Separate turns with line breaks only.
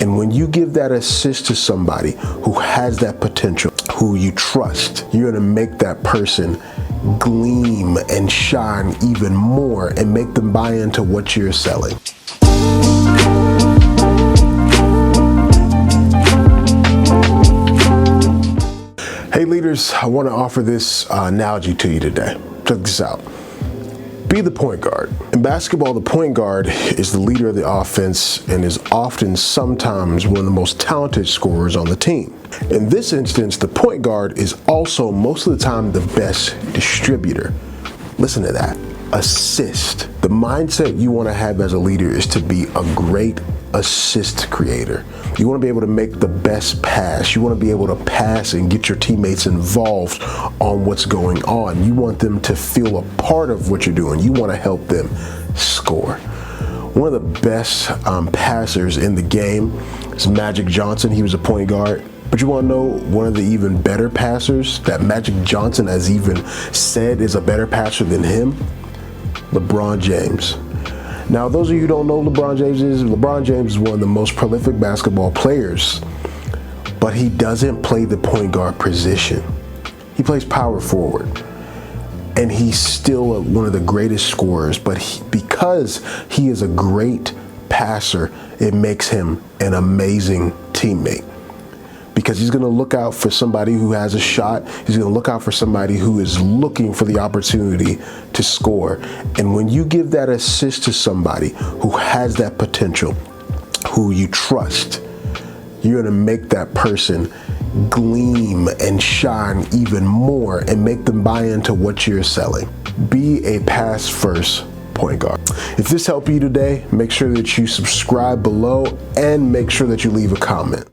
And when you give that assist to somebody who has that potential, who you trust, you're gonna make that person gleam and shine even more and make them buy into what you're selling. Hey leaders, I want to offer this analogy to you today. Check this out. Be the point guard. In basketball, the point guard is the leader of the offense and is often sometimes one of the most talented scorers on the team. In this instance, the point guard is also most of the time the best distributor. Listen to that. Assist. The mindset you want to have as a leader is to be a great assist creator. You want to be able to make the best pass. You want to be able to pass and get your teammates involved on what's going on. You want them to feel a part of what you're doing. You want to help them score. One of the best passers in the game is Magic Johnson. He was a point guard. But you want to know one of the even better passers that Magic Johnson has even said is a better passer than him? LeBron James. Now, those of you who don't know LeBron James is one of the most prolific basketball players, but he doesn't play the point guard position. He plays power forward, and he's still one of the greatest scorers, but because he is a great passer, it makes him an amazing teammate. Because he's going to look out for somebody who has a shot. He's going to look out for somebody who is looking for the opportunity to score. And when you give that assist to somebody who has that potential, who you trust, you're going to make that person gleam and shine even more and make them buy into what you're selling. Be a pass first point guard. If this helped you today, make sure that you subscribe below and make sure that you leave a comment.